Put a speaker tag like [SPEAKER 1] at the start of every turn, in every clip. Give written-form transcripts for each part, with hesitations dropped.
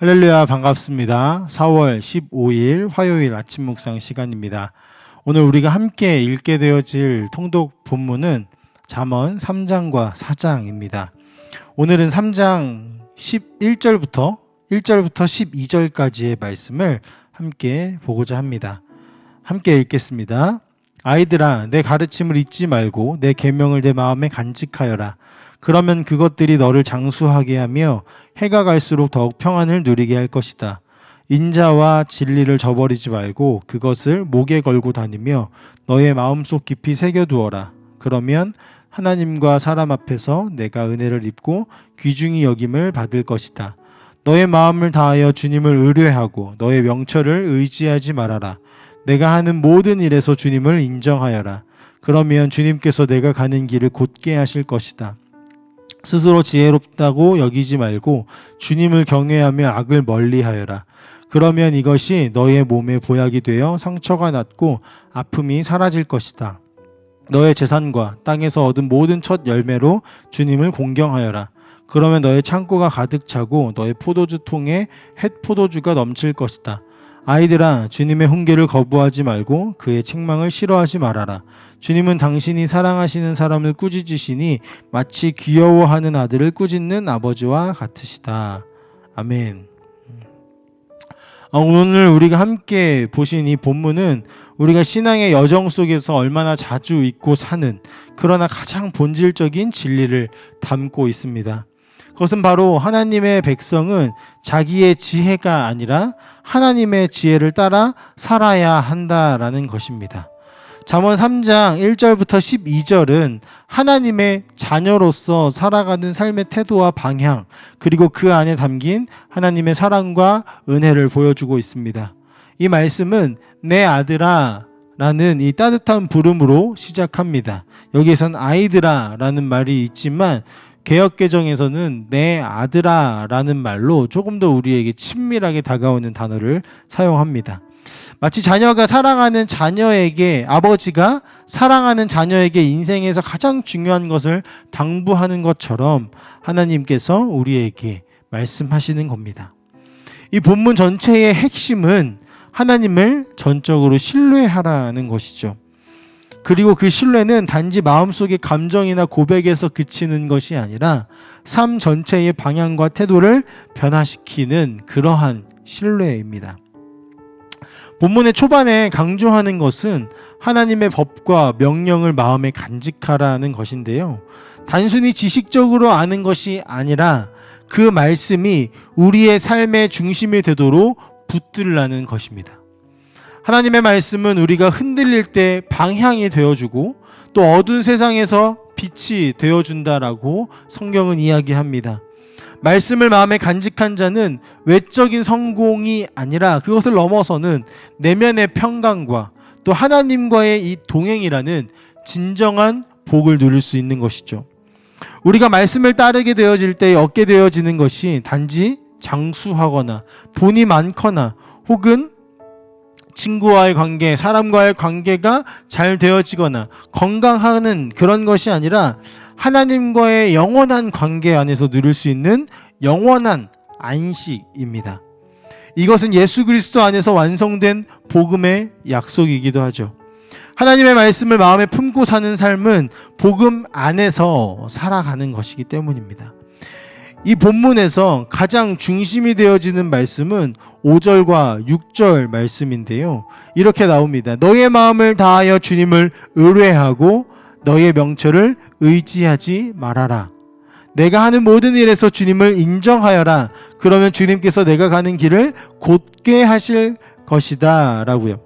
[SPEAKER 1] 할렐루야, 반갑습니다. 4월 15일 화요일 아침 묵상 시간입니다. 오늘 우리가 함께 읽게 되어질 통독 본문은 잠언 3장과 4장입니다. 오늘은 3장 1절부터 12절까지의 말씀을 함께 보고자 합니다. 함께 읽겠습니다. 아이들아, 내 가르침을 잊지 말고 내 계명을 내 마음에 간직하여라. 그러면 그것들이 너를 장수하게 하며 해가 갈수록 더욱 평안을 누리게 할 것이다. 인자와 진리를 저버리지 말고 그것을 목에 걸고 다니며 너의 마음속 깊이 새겨두어라. 그러면 하나님과 사람 앞에서 내가 은혜를 입고 귀중히 여김을 받을 것이다. 너의 마음을 다하여 주님을 의뢰하고 너의 명철을 의지하지 말아라. 내가 하는 모든 일에서 주님을 인정하여라. 그러면 주님께서 내가 가는 길을 곧게 하실 것이다. 스스로 지혜롭다고 여기지 말고 주님을 경외하며 악을 멀리하여라. 그러면 이것이 너의 몸에 보약이 되어 상처가 낫고 아픔이 사라질 것이다. 너의 재산과 땅에서 얻은 모든 첫 열매로 주님을 공경하여라. 그러면 너의 창고가 가득 차고 너의 포도주 통에 햇 포도주가 넘칠 것이다. 아이들아, 주님의 훈계를 거부하지 말고 그의 책망을 싫어하지 말아라. 주님은 당신이 사랑하시는 사람을 꾸짖으시니 마치 귀여워하는 아들을 꾸짖는 아버지와 같으시다. 아멘. 오늘 우리가 함께 보신 이 본문은 우리가 신앙의 여정 속에서 얼마나 자주 잊고 사는, 그러나 가장 본질적인 진리를 담고 있습니다. 그것은 바로 하나님의 백성은 자기의 지혜가 아니라 하나님의 지혜를 따라 살아야 한다라는 것입니다. 잠언 3장 1절부터 12절은 하나님의 자녀로서 살아가는 삶의 태도와 방향, 그리고 그 안에 담긴 하나님의 사랑과 은혜를 보여주고 있습니다. 이 말씀은 내 아들아 라는 이 따뜻한 부름으로 시작합니다. 여기에선 아이들아 라는 말이 있지만 개역개정에서는 내 아들아 라는 말로 조금 더 우리에게 친밀하게 다가오는 단어를 사용합니다. 마치 자녀가 사랑하는 자녀에게, 아버지가 사랑하는 자녀에게 인생에서 가장 중요한 것을 당부하는 것처럼 하나님께서 우리에게 말씀하시는 겁니다. 이 본문 전체의 핵심은 하나님을 전적으로 신뢰하라는 것이죠. 그리고 그 신뢰는 단지 마음속의 감정이나 고백에서 그치는 것이 아니라 삶 전체의 방향과 태도를 변화시키는 그러한 신뢰입니다. 본문의 초반에 강조하는 것은 하나님의 법과 명령을 마음에 간직하라는 것인데요. 단순히 지식적으로 아는 것이 아니라 그 말씀이 우리의 삶의 중심이 되도록 붙들라는 것입니다. 하나님의 말씀은 우리가 흔들릴 때 방향이 되어주고 또 어두운 세상에서 빛이 되어준다라고 성경은 이야기합니다. 말씀을 마음에 간직한 자는 외적인 성공이 아니라 그것을 넘어서는 내면의 평강과 또 하나님과의 이 동행이라는 진정한 복을 누릴 수 있는 것이죠. 우리가 말씀을 따르게 되어질 때 얻게 되어지는 것이 단지 장수하거나 돈이 많거나 혹은 친구와의 관계, 사람과의 관계가 잘 되어지거나 건강하는 그런 것이 아니라 하나님과의 영원한 관계 안에서 누릴 수 있는 영원한 안식입니다. 이것은 예수 그리스도 안에서 완성된 복음의 약속이기도 하죠. 하나님의 말씀을 마음에 품고 사는 삶은 복음 안에서 살아가는 것이기 때문입니다. 이 본문에서 가장 중심이 되어지는 말씀은 5절과 6절 말씀인데요. 이렇게 나옵니다. 너의 마음을 다하여 주님을 의뢰하고 너의 명철을 의지하지 말아라. 내가 하는 모든 일에서 주님을 인정하여라. 그러면 주님께서 내가 가는 길을 곧게 하실 것이다 라고요.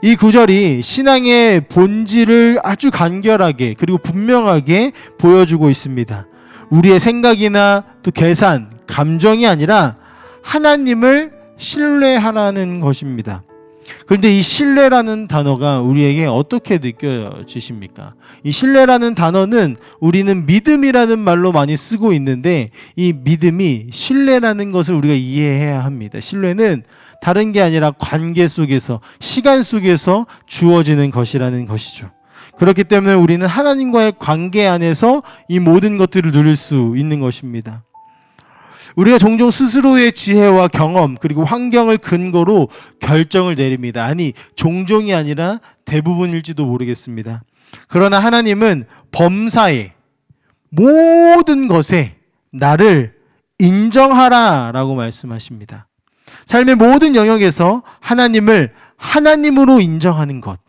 [SPEAKER 1] 이 구절이 신앙의 본질을 아주 간결하게 그리고 분명하게 보여주고 있습니다. 우리의 생각이나 또 계산, 감정이 아니라 하나님을 신뢰하라는 것입니다. 그런데 이 신뢰라는 단어가 우리에게 어떻게 느껴지십니까? 이 신뢰라는 단어는 우리는 믿음이라는 말로 많이 쓰고 있는데 이 믿음이 신뢰라는 것을 우리가 이해해야 합니다. 신뢰는 다른 게 아니라 관계 속에서, 시간 속에서 주어지는 것이라는 것이죠. 그렇기 때문에 우리는 하나님과의 관계 안에서 이 모든 것들을 누릴 수 있는 것입니다. 우리가 종종 스스로의 지혜와 경험 그리고 환경을 근거로 결정을 내립니다. 아니, 종종이 아니라 대부분일지도 모르겠습니다. 그러나 하나님은 범사에 모든 것에 나를 인정하라 라고 말씀하십니다. 삶의 모든 영역에서 하나님을 하나님으로 인정하는 것,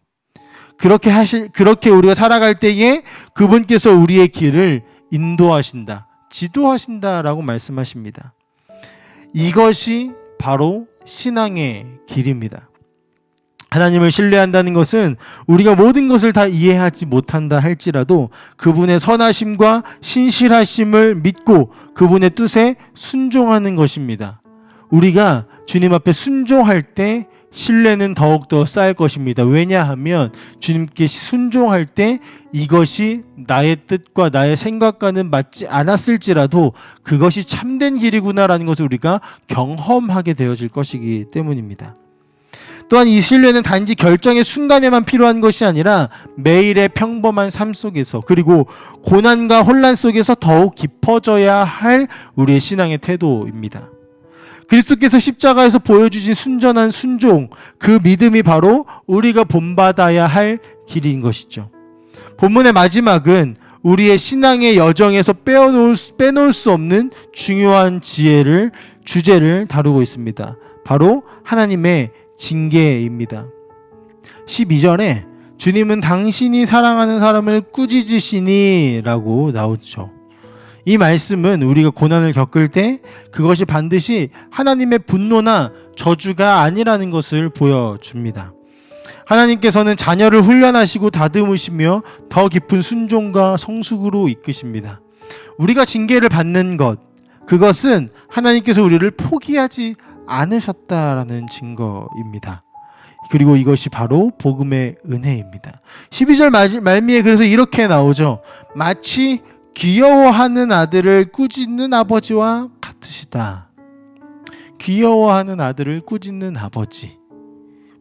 [SPEAKER 1] 그렇게 우리가 살아갈 때에 그분께서 우리의 길을 인도하신다, 지도하신다라고 말씀하십니다. 이것이 바로 신앙의 길입니다. 하나님을 신뢰한다는 것은 우리가 모든 것을 다 이해하지 못한다 할지라도 그분의 선하심과 신실하심을 믿고 그분의 뜻에 순종하는 것입니다. 우리가 주님 앞에 순종할 때 신뢰는 더욱더 쌓일 것입니다. 왜냐하면 주님께 순종할 때 이것이 나의 뜻과 나의 생각과는 맞지 않았을지라도 그것이 참된 길이구나라는 것을 우리가 경험하게 되어질 것이기 때문입니다. 또한 이 신뢰는 단지 결정의 순간에만 필요한 것이 아니라 매일의 평범한 삶 속에서 그리고 고난과 혼란 속에서 더욱 깊어져야 할 우리의 신앙의 태도입니다. 그리스도께서 십자가에서 보여주신 순전한 순종, 그 믿음이 바로 우리가 본받아야 할 길인 것이죠. 본문의 마지막은 우리의 신앙의 여정에서 빼놓을 수 없는 중요한 주제를 다루고 있습니다. 바로 하나님의 징계입니다. 12절에 주님은 당신이 사랑하는 사람을 꾸짖으시니 라고 나오죠. 이 말씀은 우리가 고난을 겪을 때 그것이 반드시 하나님의 분노나 저주가 아니라는 것을 보여줍니다. 하나님께서는 자녀를 훈련하시고 다듬으시며 더 깊은 순종과 성숙으로 이끄십니다. 우리가 징계를 받는 것, 그것은 하나님께서 우리를 포기하지 않으셨다라는 증거입니다. 그리고 이것이 바로 복음의 은혜입니다. 12절 말미에 그래서 이렇게 나오죠. 마치 귀여워하는 아들을 꾸짖는 아버지와 같으시다. 귀여워하는 아들을 꾸짖는 아버지,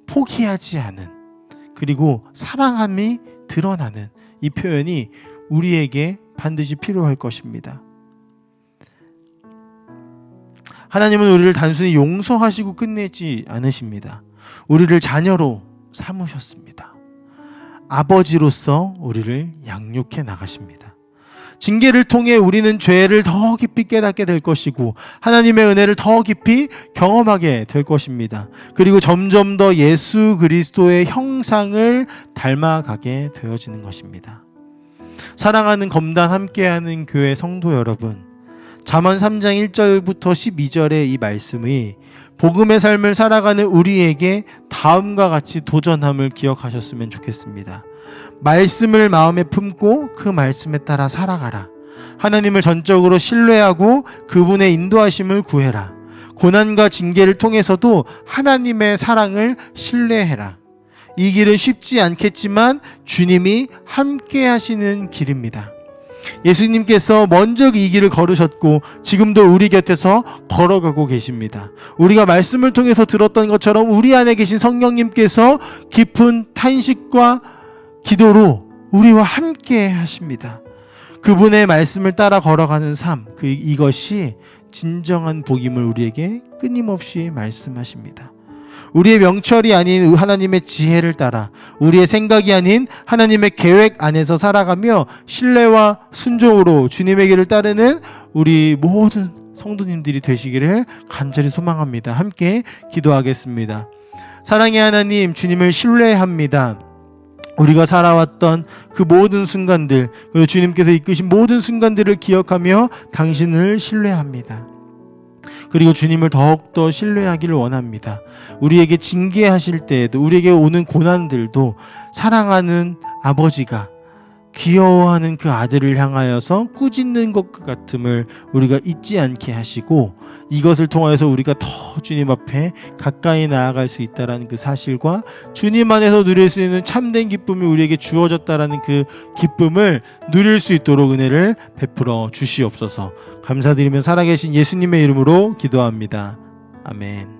[SPEAKER 1] 포기하지 않은, 그리고 사랑함이 드러나는 이 표현이 우리에게 반드시 필요할 것입니다. 하나님은 우리를 단순히 용서하시고 끝내지 않으십니다. 우리를 자녀로 삼으셨습니다. 아버지로서 우리를 양육해 나가십니다. 징계를 통해 우리는 죄를 더 깊이 깨닫게 될 것이고 하나님의 은혜를 더 깊이 경험하게 될 것입니다. 그리고 점점 더 예수 그리스도의 형상을 닮아가게 되어지는 것입니다. 사랑하는 검단 함께하는 교회 성도 여러분, 잠언 3장 1절부터 12절의 이 말씀이 복음의 삶을 살아가는 우리에게 다음과 같이 도전함을 기억하셨으면 좋겠습니다. 말씀을 마음에 품고 그 말씀에 따라 살아가라. 하나님을 전적으로 신뢰하고 그분의 인도하심을 구해라. 고난과 징계를 통해서도 하나님의 사랑을 신뢰해라. 이 길은 쉽지 않겠지만 주님이 함께 하시는 길입니다. 예수님께서 먼저 이 길을 걸으셨고 지금도 우리 곁에서 걸어가고 계십니다. 우리가 말씀을 통해서 들었던 것처럼 우리 안에 계신 성령님께서 깊은 탄식과 기도로 우리와 함께 하십니다. 그분의 말씀을 따라 걸어가는 삶, 이것이 진정한 복임을 우리에게 끊임없이 말씀하십니다. 우리의 명철이 아닌 하나님의 지혜를 따라 우리의 생각이 아닌 하나님의 계획 안에서 살아가며 신뢰와 순종으로 주님의 길을 따르는 우리 모든 성도님들이 되시기를 간절히 소망합니다. 함께 기도하겠습니다. 사랑의 하나님, 주님을 신뢰합니다. 우리가 살아왔던 그 모든 순간들, 그리고 주님께서 이끄신 모든 순간들을 기억하며 당신을 신뢰합니다. 그리고 주님을 더욱더 신뢰하기를 원합니다. 우리에게 징계하실 때에도, 우리에게 오는 고난들도 사랑하는 아버지가 귀여워하는 그 아들을 향하여서 꾸짖는 것 같음을 우리가 잊지 않게 하시고, 이것을 통하여서 우리가 더 주님 앞에 가까이 나아갈 수 있다는 그 사실과 주님 안에서 누릴 수 있는 참된 기쁨이 우리에게 주어졌다는 그 기쁨을 누릴 수 있도록 은혜를 베풀어 주시옵소서. 감사드리며 살아계신 예수님의 이름으로 기도합니다. 아멘.